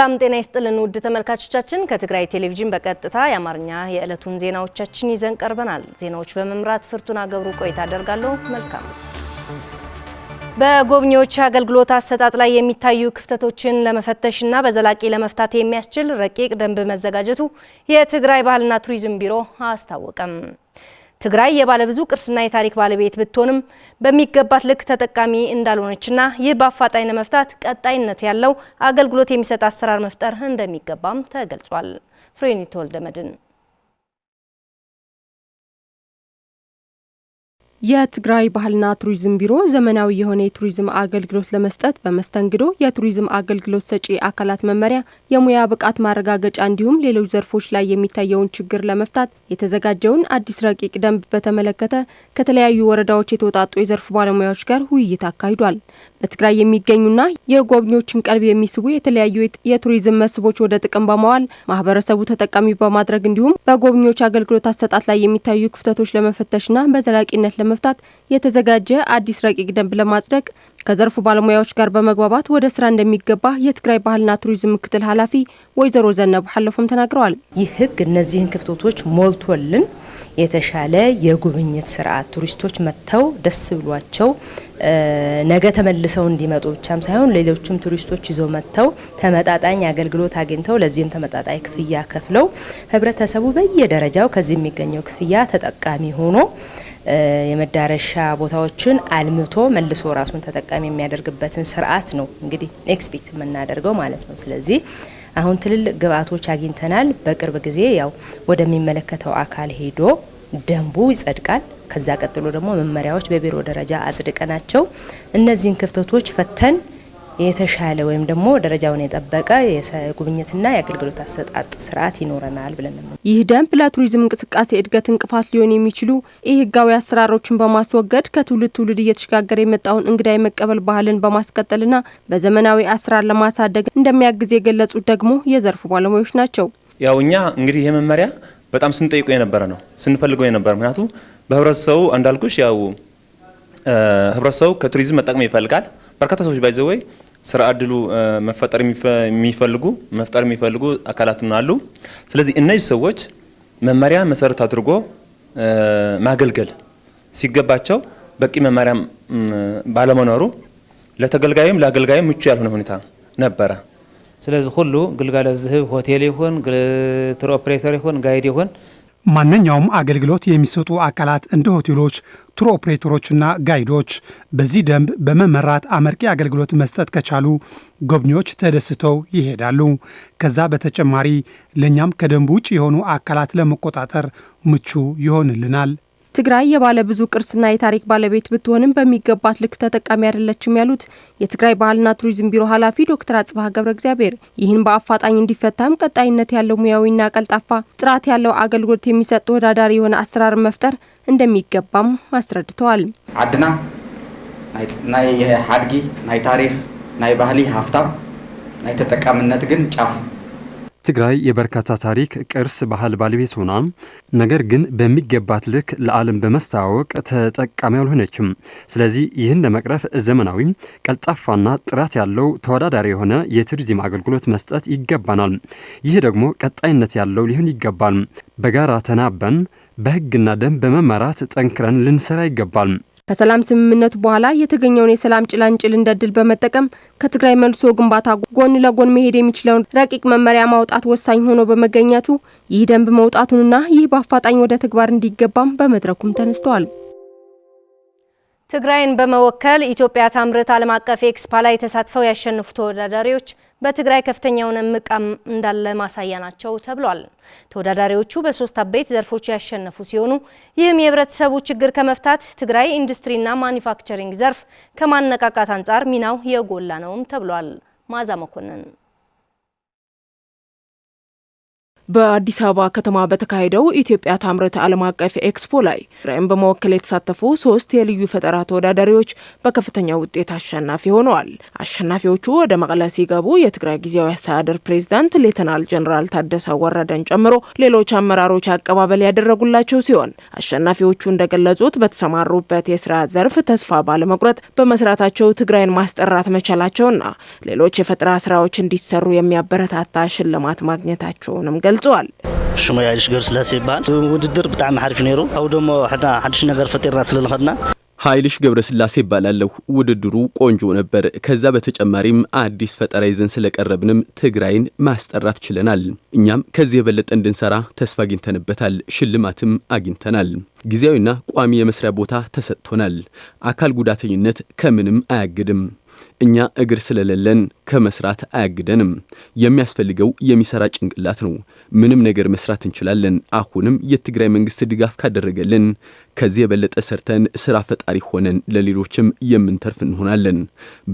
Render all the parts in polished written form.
ሰላም ጤና ይስጥልን ውድ ተመልካቾቻችን ከትግራይ ቴሌቪዥን በቀጥታ የአማርኛ የዕለቱን ዜናዎቻችን ይዘን ቀርበናል። ዜናዎች በመምራት ፍርቱና ገብሩ ቆይታ አደርጋለሁ። መልካም በጎብኚዎች አገልግሎት አሰጣጥ ላይ የሚታዩ ክፍተቶችን ለመፈተሽና በዘላቂ ለመፍታት የሚያስችል ረቂቅ ደንብ መዘጋጀቱ የትግራይ ባህልና ቱሪዝም ቢሮ አስታወቀም። ትግራይ የባለብዙ ቅርስና የታሪክ ባለቤት ብትሆንም በሚገባት ልክ ተጠቃሚ እንዳልሆነችና ይህ በአፋጣኝ ለመፍታት ቀጣይነት ያለው አገልግሎት የሚሰጥ አሰራር መፍጠር እንደሚገባም ተገልጿል። ፍሬኒት ወልደመድን የትግራይ ባህልና ቱሪዝም ቢሮ ዘመናዊ የሆነ የቱሪዝም አገልግሎት ለመስጠት በመስተንግዶ የቱሪዝም አገልግሎት ሰጪ አካላት መመሪያ የሙያ ብቃት ማረጋገጫ እንዲሁም ሌሎች ዘርፎች ላይ የሚታየውን ችግር ለመፍታት የተዘጋጀውን አዲስ ረቂቅ ደንብ በተመለከተ ከተለያዩ ወረዳዎች የተወጣጡ የዘርፍ ባለሙያዎች ጋር ውይይት አካሂዷል። በትግራይ የሚገኙና የጎብኚዎችን ቀልብ የሚስቡ የተለያዩ የቱሪዝም መስህቦች ወደ ጥቅም በማዋል ማህበረሰቡ ተጠቃሚ በማድረግ እንዲሁም በጎብኚዎች አገልግሎት አሰጣጥ ላይ የሚታዩ ክፍተቶች ለመፈተሽና በዘላቂነት ለመፍታት የተዘጋጀ አዲስ ረቂቅ ደንብ ለማጽደቅ ከዘርፉ ባለሙያዎች ጋር በመግባባት ወደ ስራ እንደሚገባ የትግራይ ባህልና ቱሪዝም ምክትል ኃላፊ ወይዘሮ ዘነቡ ሐለፎም ተናግረዋል። ይህ ህግ እነዚህን ክፍተቶች ሞልቶልን የተሻለ የጉብኝት ስርዓት ቱሪስቶች መጥተው ደስ ብሏቸው ነገ ተመልሰው እንዲመጡ ብቻም ሳይሆን ሌሎችም ቱሪስቶች ይዘው መጥተው ተመጣጣኝ አገልግሎት አግኝተው ለዚህም ተመጣጣኝ ክፍያ ከፍለው ህብረተሰቡ በየደረጃው ከዚህ የሚገኘው ክፍያ ተጠቃሚ ሆኖ የመዳረሻ ቦታዎችን አልምቶ መልሶ ራሱን ተጠቃሚ የሚያደርግበትን ስርዓት ነው እንግዲህ ኤክስፔክት የምናደርገው ማለት ነው። ስለዚህ አሁን ትልልቅ ግብአቶች አግኝተናል። በቅርብ ጊዜ ያው ወደሚመለከተው አካል ሄዶ ደንቡ ይጸድቃል። ከዛ ቀጥሎ ደግሞ መመሪያዎች በቢሮ ደረጃ አጽድቀናቸው እነዚህን ክፍተቶች ፈተን የተሻለ ወይም ደግሞ ደረጃውን የጠበቀ የጉብኝትና የአገልግሎት አሰጣጥ ስርዓት ይኖረናል ብለን ነው። ይህ ደንብ ለቱሪዝም እንቅስቃሴ እድገት እንቅፋት ሊሆን የሚችሉ ህጋዊ አሰራሮችን በማስወገድ ከትውልድ ትውልድ እየተሸጋገረ የመጣውን እንግዳ የመቀበል ባህልን በማስቀጠልና በዘመናዊ አሰራር ለማሳደግ እንደሚያግዝ የገለጹት ደግሞ የዘርፉ ባለሙያዎች ናቸው። ያው እኛ እንግዲህ የመመሪያ በጣም ስንጠይቀው የነበረ ነው ስንፈልገው የነበረ ምክንያቱም በህብረተሰቡ እንዳልኩሽ ያው ህብረተሰቡ ከቱሪዝም መጠቀም ይፈልጋል። በርካታ ሰዎች ባይዘወይ ስራ እድሉ መፍጠር የሚፈልጉ አካላትም አሉ። ስለዚህ እነዚህ ሰዎች መመሪያ መሰረት አድርጎ ማገልገል ሲገባቸው በቂ መመሪያ ባለመኖሩ ለተገልጋይም ለአገልጋይም ምቹ ያልሆነ ሁኔታ ነበረ። ስለዚህ ሁሉ ግልጋሎት ዝህብ ሆቴል ይሁን ቱር ኦፕሬተር ይሁን ጋይድ ይሁን ማንኛውም አገልግሎት የሚሰጡ አካላት እንደ ሆቴሎች፣ ቱር ኦፕሬተሮችና ጋይዶች በዚህ ደንብ በመመራት አመርቂ አገልግሎት መስጠት ከቻሉ ጎብኚዎች ተደስተው ይሄዳሉ። ከዛ በተጨማሪ ለኛም ከደንቡ ውጭ የሆኑ አካላት ለመቆጣጠር ምቹ ይሆንልናል። ትግራይ የባለ ብዙ ቅርስና የታሪክ ባለቤት ብትሆንም በሚገባት ልክ ተጠቃሚ አይደለችም ያሉት የትግራይ ባህልና ቱሪዝም ቢሮ ኃላፊ ዶክተር አጽባህ ገብረ እግዚአብሔር ይህን በአፋጣኝ እንዲፈታም ቀጣይነት ያለው ሙያዊና ቀልጣፋ ጥራት ያለው አገልግሎት የሚሰጥ ተወዳዳሪ የሆነ አሰራር መፍጠር እንደሚገባም አስረድተዋል። ዓድና ናይ ሓድጊ ናይ ታሪክ ናይ ባህሊ ሃፍታም ናይ ተጠቃሚነት ግን ጫፍ ትግራይ የበርካታ ታሪክ ቅርስ ባህል ባለቤት ሆና ነገር ግን በሚገባት ልክ ለዓለም በመስተዋወቅ ተጠቃሚ አልሆነችም። ስለዚህ ይህን ለመቅረፍ ዘመናዊ ቀልጣፋና ጥራት ያለው ተወዳዳሪ የሆነ የቱሪዝም አገልግሎት መስጠት ይገባናል። ይህ ደግሞ ቀጣይነት ያለው ሊሆን ይገባል። በጋራ ተናበን በህግና ደንብ በመመራት ጠንክረን ልንሰራ ይገባል። ከሰላም ስምምነቱ በኋላ የተገኘውን የሰላም ጭላንጭል እንደድል በመጠቀም ከትግራይ መልሶ ግንባታ ጎን ለጎን መሄድ የሚችለውን ረቂቅ መመሪያ ማውጣት ወሳኝ ሆኖ በመገኘቱ ይህ ደንብ መውጣቱንና ይህ በአፋጣኝ ወደ ተግባር እንዲገባም በመድረኩም ተነስተዋል። ትግራይን በመወከል ኢትዮጵያ ታምርት ዓለም አቀፍ ኤክስፖ ላይ ተሳትፈው ያሸነፉ ተወዳዳሪዎች በትግራይ ከፍተኛውን እምቃም እንዳለ ማሳያ ናቸው ተብሏል። ተወዳዳሪዎቹ በሶስት አበይት ዘርፎች ያሸነፉ ሲሆኑ ይህም የህብረተሰቡ ችግር ከመፍታት ትግራይ ኢንዱስትሪና ማኒፋክቸሪንግ ዘርፍ ከማነቃቃት አንጻር ሚናው የጎላ ነውም ተብሏል። ማዛ መኮንን በአዲስ አበባ ከተማ በተካሄደው ኢትዮጵያ ታምርት ዓለም አቀፍ ኤክስፖ ላይ ትግራይን በመወከል የተሳተፉ 3 የልዩ ፈጠራ ተወዳዳሪዎች በከፍተኛ ውጤት አሸናፊ ሆነዋል። አሸናፊዎቹ ወደ መቀለ ሲገቡ የትግራይ ጊዜያዊ አስተዳደር ፕሬዝዳንት ሌተናል ጀነራል ታደሰ ወረደን ጨምሮ ሌሎች አመራሮች አቀባበል ያደረጉላቸው ሲሆን አሸናፊዎቹ እንደገለጹት በተሰማሩበት የስራ ዘርፍ ተስፋ ባለመቁረጥ በመስራታቸው ትግራይን ማስጠራት መቻላቸውና ሌሎች የፈጠራ ስራዎች እንዲሰሩ የሚያበረታታ ሽልማት ማግኘታቸውንም ገልጸዋል። ሽሞያ ኃይልሽ ገብረስላሴ ይባል ውድድር በጣም አሪፍ ነይሩ አው ደሞ ሓድሽ ነገር ፈጢርና ስለልኸድና ኃይልሽ ገብረስላሴ ይባላለሁ። ውድድሩ ቆንጆ ነበር። ከዛ በተጨማሪም አዲስ ፈጠራ ይዘን ስለቀረብንም ትግራይን ማስጠራት ችለናል። እኛም ከዚህ የበለጠ እንድንሰራ ተስፋ አግኝተንበታል። ሽልማትም አግኝተናል። ጊዜያዊና ቋሚ የመስሪያ ቦታ ተሰጥቶናል። አካል ጉዳተኝነት ከምንም አያግድም። እኛ እግር ስለሌለን ከመስራት አያግደንም። የሚያስፈልገው የሚሰራ ጭንቅላት ነው። ምንም ነገር መስራት እንችላለን። አሁንም የትግራይ መንግስት ድጋፍ ካደረገልን ከዚህ የበለጠ ሰርተን ስራ ፈጣሪ ሆነን ለሌሎችም የምንተርፍ እንሆናለን።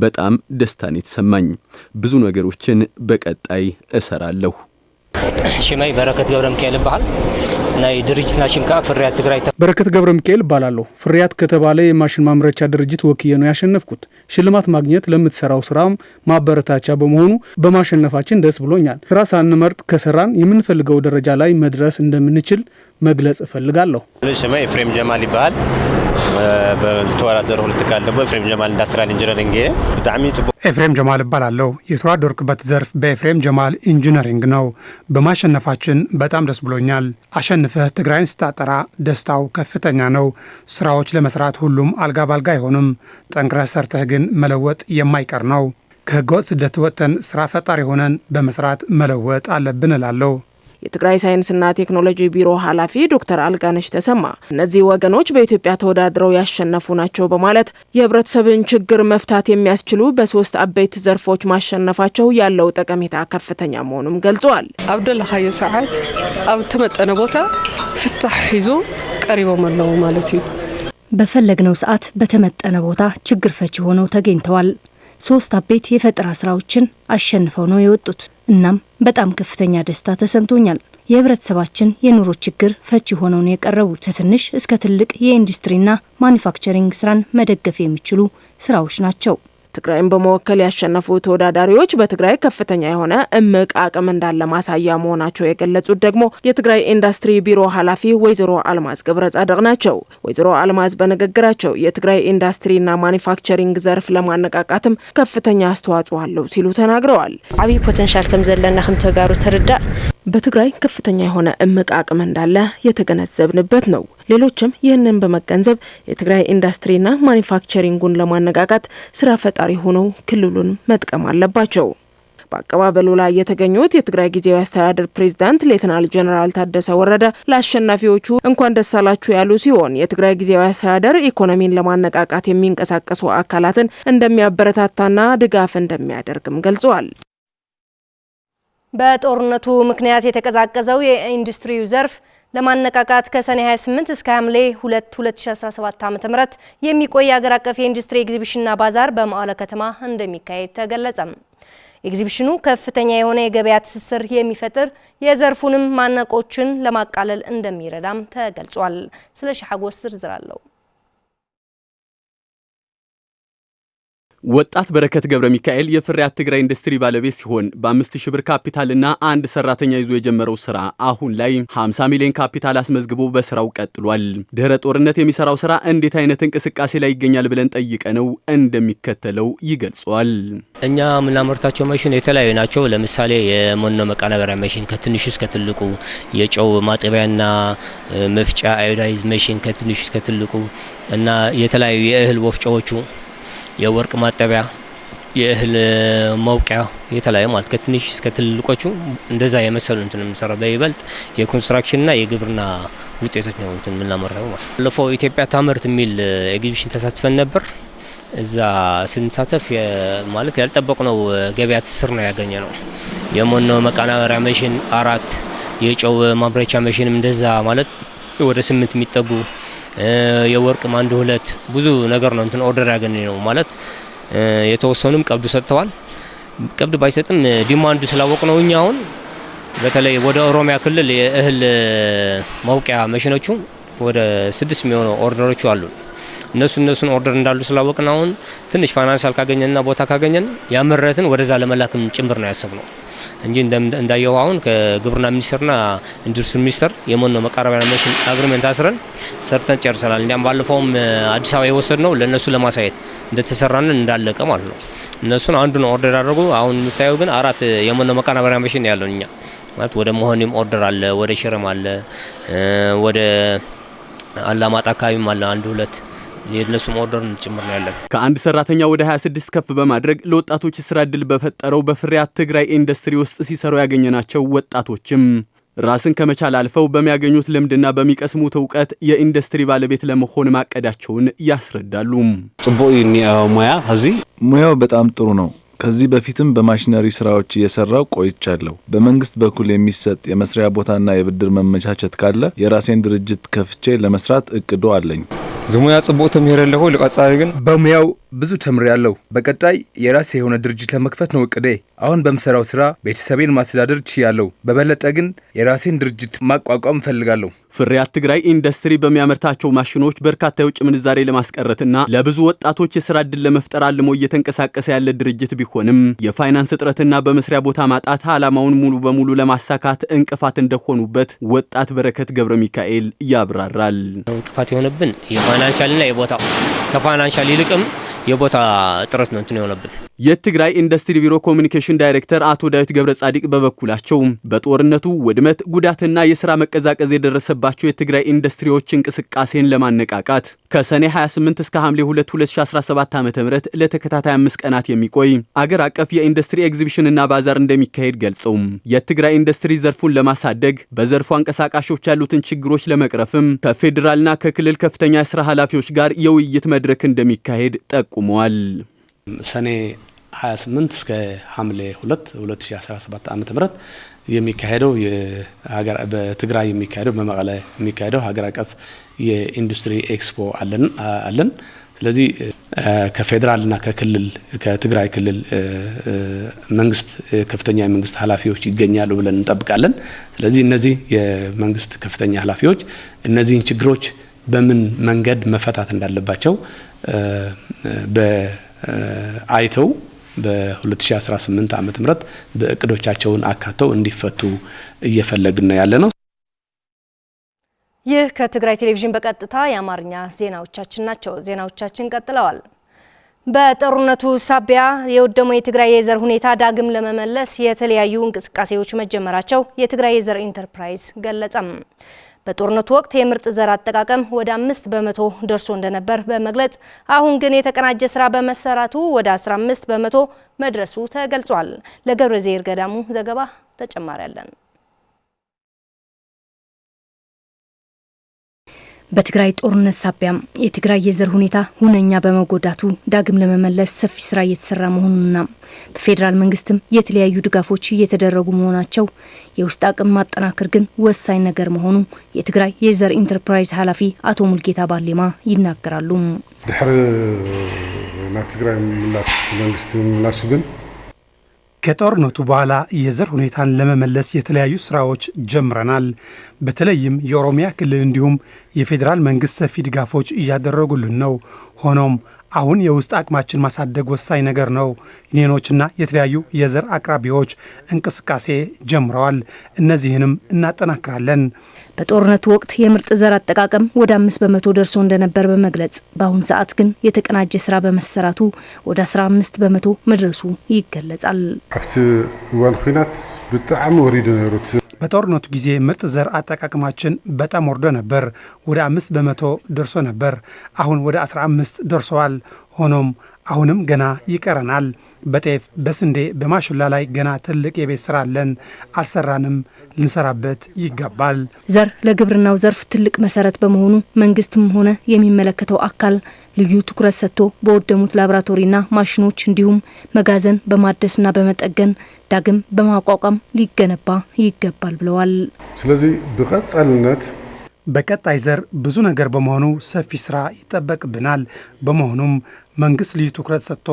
በጣም ደስታን የተሰማኝ ብዙ ነገሮችን በቀጣይ እሰራለሁ። ሽማይ በረከት ገብረ ሚካኤል ይባላል። ናይ ድርጅትና ሽምካ ፍርያት ትግራይ በረከት ገብረ ሚካኤል ይባላለሁ። ፍርያት ከተባለ የማሽን ማምረቻ ድርጅት ወክዬ ነው ያሸነፍኩት። ሽልማት ማግኘት ለምትሰራው ስራም ማበረታቻ በመሆኑ በማሸነፋችን ደስ ብሎኛል። ስራ ሳንመርጥ ከሰራን የምንፈልገው ደረጃ ላይ መድረስ እንደምንችል መግለጽ እፈልጋለሁ። ሽማይ ኤፍሬም ጀማል ይባላል። በተወዳደሩ ሁለት ቃል ደግሞ ኤፍሬም ጀማል ኢንዱስትሪያል ኢንጂነሪንግ በጣም ይጥቦ ኤፍሬም ጀማል ይባላለሁ። የተወዳደርኩበት ዘርፍ በኤፍሬም ጀማል ኢንጂነሪንግ ነው። በማሸነፋችን በጣም ደስ ብሎኛል። አሸንፈህ ትግራይን ስታጠራ ደስታው ከፍተኛ ነው። ስራዎች ለመስራት ሁሉም አልጋ ባልጋ አይሆንም። ጠንክረህ ሰርተህ ግን መለወጥ የማይቀር ነው። ከህገወጥ ስደት ወጥተን ስራ ፈጣሪ ሆነን በመስራት መለወጥ አለብን እላለሁ። የትግራይ ሳይንስና ቴክኖሎጂ ቢሮ ኃላፊ ዶክተር አልጋነሽ ተሰማ እነዚህ ወገኖች በኢትዮጵያ ተወዳድረው ያሸነፉ ናቸው በማለት የህብረተሰብን ችግር መፍታት የሚያስችሉ በ3 አበይት ዘርፎች ማሸነፋቸው ያለው ጠቀሜታ ከፍተኛ መሆኑን ገልጸዋል። አብደላኸየ ሰዓት አብ ተመጠነ ቦታ ፍታህ ሂዞ ቀሪቦም አለው ማለት ነው። በፈለግነው ሰዓት በተመጠነ ቦታ ችግር ፈቺ ሆነው ተገኝተዋል። 3 አበይት የፈጠራ ስራዎችን አሸንፈው ነው የወጡት። እናም በጣም ከፍተኛ ደስታ ተሰምቶኛል። የህብረተሰባችን የኑሮ ችግር ፈቺ ሆነው ነው የቀረቡት። ከትንሽ እስከ ትልቅ የኢንዱስትሪና ማኒፋክቸሪንግ ስራን መደገፍ የሚችሉ ስራዎች ናቸው። ትግራይን በመወከል ያሸነፉ ተወዳዳሪዎች በትግራይ ከፍተኛ የሆነ እምቅ አቅም እንዳለ ማሳያ መሆናቸው የገለጹት ደግሞ የትግራይ ኢንዱስትሪ ቢሮ ኃላፊ ወይዘሮ አልማዝ ገብረጻድቅ ናቸው። ወይዘሮ አልማዝ በንግግራቸው የትግራይ ኢንዱስትሪና ማኒፋክቸሪንግ ዘርፍ ለማነቃቃትም ከፍተኛ አስተዋጽኦ አለው ሲሉ ተናግረዋል። ዓብይ ፖቴንሻል ከም ዘለና ከም ተጋሩ ተረዳ በትግራይ ከፍተኛ የሆነ እምቅ አቅም እንዳለ የተገነዘብንበት ነው። ሌሎችም ይህንን በመገንዘብ የትግራይ ኢንዱስትሪና ማኒፋክቸሪንጉን ለማነቃቃት ስራ ፈጣሪ ሆነው ክልሉን መጥቀም አለባቸው። በአቀባበሉ ላይ የተገኙት የትግራይ ጊዜያዊ አስተዳደር ፕሬዝዳንት ሌተናል ጀነራል ታደሰ ወረደ ለአሸናፊዎቹ እንኳን ደስ አላችሁ ያሉ ሲሆን የትግራይ ጊዜያዊ አስተዳደር ኢኮኖሚን ለማነቃቃት የሚንቀሳቀሱ አካላትን እንደሚያበረታታና ድጋፍ እንደሚያደርግም ገልጸዋል። በጦርነቱ ምክንያት የተቀዛቀዘው የኢንዱስትሪው ዘርፍ ለማነቃቃት ከሰኔ 28 እስከ ሐምሌ 2 2017 ዓ.ም የሚቆይ ሀገር አቀፍ የኢንዱስትሪ ኤግዚቢሽንና ባዛር በመቀለ ከተማ እንደሚካሄድ ተገለጸ። ኤግዚቢሽኑ ከፍተኛ የሆነ የገበያ ትስስር የሚፈጥር የዘርፉንም ማነቆችን ለማቃለል እንደሚረዳም ተገልጿል። ስለ ሻጎስ ዝርዝር አለው። ወጣት በረከት ገብረ ሚካኤል የፍርያት ትግራይ ኢንዱስትሪ ባለቤት ሲሆን በ5000 ብር ካፒታልና አንድ ሰራተኛ ይዞ የጀመረው ስራ አሁን ላይ 50 ሚሊዮን ካፒታል አስመዝግቦ በስራው ቀጥሏል። ድህረ ጦርነት የሚሰራው ስራ እንዴት አይነት እንቅስቃሴ ላይ ይገኛል ብለን ጠይቀነው እንደሚከተለው ይገልጿል። እኛ የምናመርታቸው ማሽን የተለያዩ ናቸው። ለምሳሌ የመኖ መቀነባበሪያ ማሽን ከትንሹ እስከ ትልቁ፣ የጨው ማጠቢያና መፍጫ አዮዳይዝ ማሽን ከትንሹ እስከ ትልቁ እና የተለያዩ የእህል ወፍጮዎቹ፣ የወርቅ ማጠቢያ፣ የእህል መውቂያ የተለያዩ ማለት ከትንሽ እስከ ትልቆቹ እንደዛ የመሰሉ እንትን የምንሰራው በይበልጥ የኮንስትራክሽንና የግብርና ውጤቶች ነው እንትን የምናመርተው ማለት። ባለፈው ኢትዮጵያ ታምርት የሚል ኤግዚቢሽን ተሳትፈን ነበር። እዛ ስንሳተፍ ማለት ያልጠበቅነው ገበያ ትስስር ነው ያገኘ ነው። የመኖ መቀነባበሪያ ማሽን 4፣ የጨው ማምረቻ ማሽንም እንደዛ ማለት ወደ 8 የሚጠጉ የወርቅ ማንድ 2 ብዙ ነገር ነው እንትን ኦርደር ያገኘ ነው ማለት። የተወሰኑም ቀብዱ ሰጥተዋል። ቀብድ ባይሰጥም ዲማንዱ ስላወቅ ነው እኛ አሁን በተለይ ወደ ኦሮሚያ ክልል የእህል መውቂያ ማሽኖቹ ወደ 6 የሚሆኑ ኦርደሮች አሉ። እነሱን ኦርደር እንዳሉ ስላወቅን አሁን ትንሽ ፋይናንሻል ካገኘንና ቦታ ካገኘን ያመረትን ወደዛ ለመላክም ጭምር ነው ያሰብነው እንጂ እንዳየው አሁን ከግብርና ሚኒስቴርና ኢንዱስትሪ ሚኒስቴር የመኖ መቃረቢያ ማሽን አግሪመንት አስረን ሰርተን ጨርሰናል። እንዲያም ባለፈውም አዲስ አበባ የወሰድነው ለነሱ ለማሳየት እንደተሰራን እንዳለቀ ማለት ነው። እነሱን አንዱን ኦርደር አድርጉ። አሁን የምታየው ግን 4 የመኖ መቃረቢያ ማሽን ያለው እኛ ማለት ወደ መሆንም ኦርደር አለ፣ ወደ ሽረም አለ፣ ወደ አላማጣ አካባቢም አለ 1-2 የነሱ ኦርደር ጭምር ነው ያለን። ከአንድ ሰራተኛ ወደ 26 ከፍ በማድረግ ለወጣቶች ስራ ዕድል በፈጠረው በፍሬያት ትግራይ ኢንዱስትሪ ውስጥ ሲሰሩ ያገኘናቸው ወጣቶችም ራስን ከመቻል አልፈው በሚያገኙት ልምድና በሚቀስሙት እውቀት የኢንዱስትሪ ባለቤት ለመሆን ማቀዳቸውን ያስረዳሉ። ጽቦይ ሙያ ሙያው በጣም ጥሩ ነው። ከዚህ በፊትም በማሽነሪ ስራዎች እየሰራው ቆይቻለሁ። በመንግስት በኩል የሚሰጥ የመስሪያ ቦታና የብድር መመቻቸት ካለ የራሴን ድርጅት ከፍቼ ለመስራት እቅዱ አለኝ። ዝሙያ ጽቦ ተምሄረለሁ ለቀጻሪ ግን በሙያው ብዙ ተምሬያለሁ። በቀጣይ የራሴ የሆነ ድርጅት ለመክፈት ነው እቅዴ። አሁን በምሰራው ስራ ቤተሰቤን ማስተዳደር ችያለሁ። በበለጠ ግን የራሴን ድርጅት ማቋቋም ፈልጋለሁ። ፍሬያት ትግራይ ኢንዱስትሪ በሚያመርታቸው ማሽኖች በርካታ የውጭ ምንዛሬ ለማስቀረትና ለብዙ ወጣቶች የስራ ዕድል ለመፍጠር አልሞ እየተንቀሳቀሰ ያለ ድርጅት ቢሆንም የፋይናንስ እጥረትና በመስሪያ ቦታ ማጣት ዓላማውን ሙሉ በሙሉ ለማሳካት እንቅፋት እንደሆኑበት ወጣት በረከት ገብረ ሚካኤል ያብራራል። እንቅፋት የሆነብን የፋይናንሻልና የቦታ ከፋይናንሻል ይልቅም የቦታ እጥረት ነው እንትን የሆነብን። የትግራይ ኢንዱስትሪ ቢሮ ኮሙኒኬሽን ዳይሬክተር አቶ ዳዊት ገብረ ጻዲቅ በበኩላቸው በጦርነቱ ውድመት ጉዳትና የሥራ መቀዛቀዝ የደረሰባቸው የትግራይ ኢንዱስትሪዎች እንቅስቃሴን ለማነቃቃት ከሰኔ 28 እስከ ሐምሌ 2 2017 ዓ.ም ለተከታታይ 5 ቀናት የሚቆይ አገር አቀፍ የኢንዱስትሪ ኤግዚቢሽንና ባዛር እንደሚካሄድ ገልጸው የትግራይ ኢንዱስትሪ ዘርፉን ለማሳደግ በዘርፉ አንቀሳቃሾች ያሉትን ችግሮች ለመቅረፍም ከፌዴራልና ከክልል ከፍተኛ የሥራ ኃላፊዎች ጋር የውይይት መድረክ እንደሚካሄድ ጠቁመዋል። ሰኔ 28 እስከ ሐምሌ 2 2017 ዓ.ም የሚካሄደው በትግራይ የሚካሄደው በመቀለ የሚካሄደው ሀገር አቀፍ የኢንዱስትሪ ኤክስፖ አለን። ስለዚህ ከፌዴራልና ከትግራይ ክልል መንግስት ከፍተኛ የመንግስት ኃላፊዎች ይገኛሉ ብለን እንጠብቃለን። ስለዚህ እነዚህ የመንግስት ከፍተኛ ኃላፊዎች እነዚህን ችግሮች በምን መንገድ መፈታት እንዳለባቸው አይተው በ2018 ዓ.ም በእቅዶቻቸውን አካተው እንዲፈቱ እየፈለግን ያለ ነው። ይህ ከትግራይ ቴሌቪዥን በቀጥታ የአማርኛ ዜናዎቻችን ናቸው። ዜናዎቻችን ቀጥለዋል። በጦርነቱ ሳቢያ የወደመው የትግራይ የዘር ሁኔታ ዳግም ለመመለስ የተለያዩ እንቅስቃሴዎች መጀመራቸው የትግራይ የዘር ኢንተርፕራይዝ ገለጸም። በጦርነቱ ወቅት የምርጥ ዘር አጠቃቀም ወደ 5% ደርሶ እንደነበር በመግለጽ አሁን ግን የተቀናጀ ስራ በመሰራቱ ወደ 15% መድረሱ ተገልጿል። ለገብረዘይር ገዳሙ ዘገባ ተጨማሪ አለን። በትግራይ ጦርነት ሳቢያም የትግራይ የዘር ሁኔታ ሁነኛ በመጎዳቱ ዳግም ለመመለስ ሰፊ ስራ እየተሰራ መሆኑንና በፌዴራል መንግስትም የተለያዩ ድጋፎች እየተደረጉ መሆናቸው የውስጥ አቅም ማጠናከር ግን ወሳኝ ነገር መሆኑ የትግራይ የዘር ኢንተርፕራይዝ ኃላፊ አቶ ሙልጌታ ባሌማ ይናገራሉ። ድሕሪ ናብ ትግራይ ምላስ መንግስት ምላሱ ግን ከጦርነቱ በኋላ የዘር ሁኔታን ለመመለስ የተለያዩ ስራዎች ጀምረናል። በተለይም የኦሮሚያ ክልል እንዲሁም የፌዴራል መንግስት ሰፊ ድጋፎች እያደረጉልን ነው። ሆኖም አሁን የውስጥ አቅማችን ማሳደግ ወሳኝ ነገር ነው። ዩኒየኖችና የተለያዩ የዘር አቅራቢዎች እንቅስቃሴ ጀምረዋል። እነዚህንም እናጠናክራለን። በጦርነቱ ወቅት የምርጥ ዘር አጠቃቀም ወደ 5% ደርሶ እንደነበር በመግለጽ በአሁን ሰዓት ግን የተቀናጀ ስራ በመሰራቱ ወደ 15% መድረሱ ይገለጻል። አፍቲ እዋን ኩናት ብጣዕሚ ወሪዱ ነሩት። በጦርነቱ ጊዜ ምርጥ ዘር አጠቃቀማችን በጣም ወርዶ ነበር። ወደ 5% ደርሶ ነበር። አሁን ወደ 15 ደርሰዋል። ሆኖም አሁንም ገና ይቀረናል። በጤፍ፣ በስንዴ፣ በማሽላ ላይ ገና ትልቅ የቤት ስራ አለን። አልሰራንም፣ ልንሰራበት ይገባል። ዘር ለግብርናው ዘርፍ ትልቅ መሰረት በመሆኑ መንግስትም ሆነ የሚመለከተው አካል ልዩ ትኩረት ሰጥቶ በወደሙት ላቦራቶሪና ማሽኖች እንዲሁም መጋዘን በማደስና በመጠገን ዳግም በማቋቋም ሊገነባ ይገባል ብለዋል። ስለዚህ በቀጣይነት በቀጣይ ዘር ብዙ ነገር በመሆኑ ሰፊ ስራ ይጠበቅብናል። በመሆኑም መንግስት ልዩ ትኩረት ሰጥቶ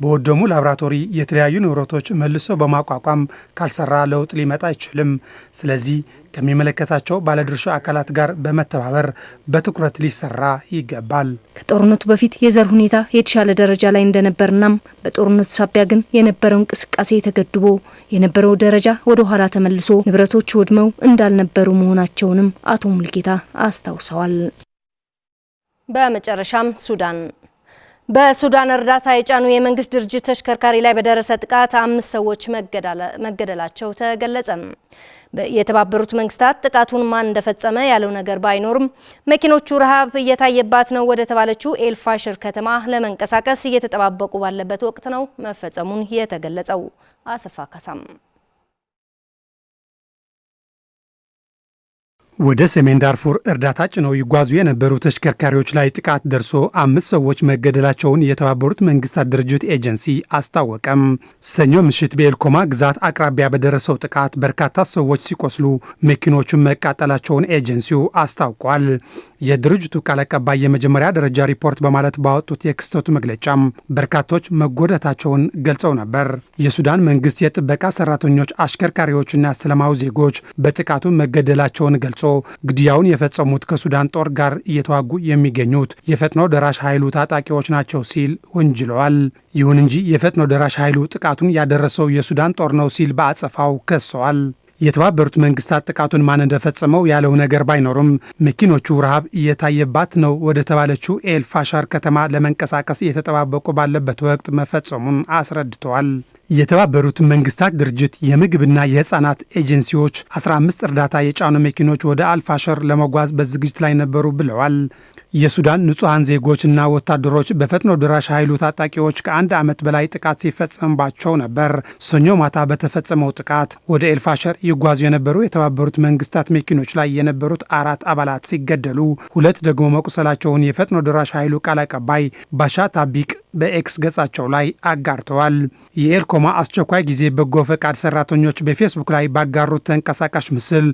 በወደሙ ላብራቶሪ የተለያዩ ንብረቶች መልሶ በማቋቋም ካልሰራ ለውጥ ሊመጣ አይችልም። ስለዚህ ከሚመለከታቸው ባለድርሻ አካላት ጋር በመተባበር በትኩረት ሊሰራ ይገባል። ከጦርነቱ በፊት የዘር ሁኔታ የተሻለ ደረጃ ላይ እንደነበርናም በጦርነቱ ሳቢያ ግን የነበረው እንቅስቃሴ ተገድቦ የነበረው ደረጃ ወደ ኋላ ተመልሶ ንብረቶች ወድመው እንዳልነበሩ መሆናቸውንም አቶ ሙልጌታ አስታውሰዋል። በመጨረሻም በሱዳን እርዳታ የጫኑ የመንግስት ድርጅት ተሽከርካሪ ላይ በደረሰ ጥቃት 5 ሰዎች መገደላቸው ተገለጸ። የተባበሩት መንግስታት ጥቃቱን ማን እንደፈጸመ ያለው ነገር ባይኖርም መኪኖቹ ረሃብ እየታየባት ነው ወደ ተባለችው ኤልፋሽር ከተማ ለመንቀሳቀስ እየተጠባበቁ ባለበት ወቅት ነው መፈጸሙን የተገለጸው። አሰፋ ካሳም ወደ ሰሜን ዳርፉር እርዳታ ጭነው ይጓዙ የነበሩ ተሽከርካሪዎች ላይ ጥቃት ደርሶ 5 ሰዎች መገደላቸውን የተባበሩት መንግስታት ድርጅት ኤጀንሲ አስታወቀም። ሰኞ ምሽት በኤልኮማ ግዛት አቅራቢያ በደረሰው ጥቃት በርካታ ሰዎች ሲቆስሉ መኪኖቹን መቃጠላቸውን ኤጀንሲው አስታውቋል። የድርጅቱ ቃል አቀባይ የመጀመሪያ ደረጃ ሪፖርት በማለት ባወጡት የክስተቱ መግለጫም በርካቶች መጎዳታቸውን ገልጸው ነበር። የሱዳን መንግስት የጥበቃ ሰራተኞች፣ አሽከርካሪዎችና ሰላማዊ ዜጎች በጥቃቱ መገደላቸውን ገልጾ ግድያውን የፈጸሙት ከሱዳን ጦር ጋር እየተዋጉ የሚገኙት የፈጥኖ ደራሽ ኃይሉ ታጣቂዎች ናቸው ሲል ወንጅለዋል። ይሁን እንጂ የፈጥኖ ደራሽ ኃይሉ ጥቃቱን ያደረሰው የሱዳን ጦር ነው ሲል በአጸፋው ከሰዋል። የተባበሩት መንግስታት ጥቃቱን ማን እንደፈጸመው ያለው ነገር ባይኖርም መኪኖቹ ረሃብ እየታየባት ነው ወደ ተባለችው ኤልፋሻር ከተማ ለመንቀሳቀስ እየተጠባበቁ ባለበት ወቅት መፈጸሙን አስረድተዋል። የተባበሩት መንግስታት ድርጅት የምግብና የህፃናት ኤጀንሲዎች 15 እርዳታ የጫኑ መኪኖች ወደ አልፋሸር ለመጓዝ በዝግጅት ላይ ነበሩ ብለዋል። የሱዳን ንጹሐን ዜጎችና ወታደሮች በፈጥኖ ድራሽ ኃይሉ ታጣቂዎች ከ1 ዓመት በላይ ጥቃት ሲፈጸምባቸው ነበር። ሰኞ ማታ በተፈጸመው ጥቃት ወደ ኤልፋሸር ይጓዙ የነበሩ የተባበሩት መንግስታት መኪኖች ላይ የነበሩት 4 አባላት ሲገደሉ 2 ደግሞ መቁሰላቸውን የፈጥኖ ድራሽ ኃይሉ ቃል አቀባይ ባሻ ታቢቅ በኤክስ ገጻቸው ላይ አጋርተዋል። የኤልኮማ አስቸኳይ ጊዜ በጎ ፈቃድ ሰራተኞች በፌስቡክ ላይ ባጋሩት ተንቀሳቃሽ ምስል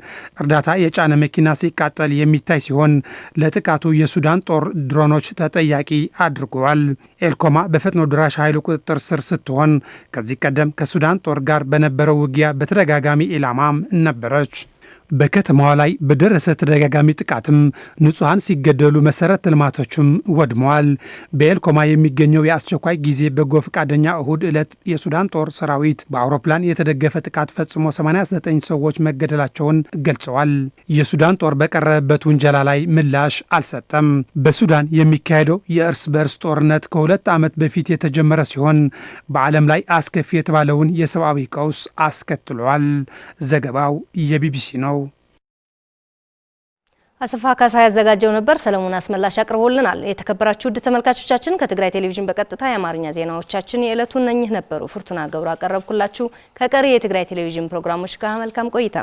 እርዳታ የጫነ መኪና ሲቃጠል የሚታይ ሲሆን ለጥቃቱ የሱዳን ጦር ድሮኖች ተጠያቂ አድርገዋል። ኤልኮማ በፈጥኖ ድራሽ ኃይሉ ቁጥጥር ስር ስትሆን ከዚህ ቀደም ከሱዳን ጦር ጋር በነበረው ውጊያ በተደጋጋሚ ኢላማም ነበረች። በከተማዋ ላይ በደረሰ ተደጋጋሚ ጥቃትም ንጹሐን ሲገደሉ መሰረተ ልማቶችም ወድመዋል። በኤልኮማ የሚገኘው የአስቸኳይ ጊዜ በጎ ፈቃደኛ እሁድ ዕለት የሱዳን ጦር ሰራዊት በአውሮፕላን የተደገፈ ጥቃት ፈጽሞ 89 ሰዎች መገደላቸውን ገልጸዋል። የሱዳን ጦር በቀረበበት ውንጀላ ላይ ምላሽ አልሰጠም። በሱዳን የሚካሄደው የእርስ በእርስ ጦርነት ከ2 ዓመት በፊት የተጀመረ ሲሆን በዓለም ላይ አስከፊ የተባለውን የሰብአዊ ቀውስ አስከትሏል። ዘገባው የቢቢሲ ነው። አሰፋ ካሳ ያዘጋጀው ነበር። ሰለሞን አስመላሽ አቅርቦልናል። የተከበራችሁ ውድ ተመልካቾቻችን ከትግራይ ቴሌቪዥን በቀጥታ የአማርኛ ዜናዎቻችን የዕለቱ እነኚህ ነበሩ። ፍርቱና ገብሩ አቀረብኩላችሁ። ከቀሪ የትግራይ ቴሌቪዥን ፕሮግራሞች ጋር መልካም ቆይታ።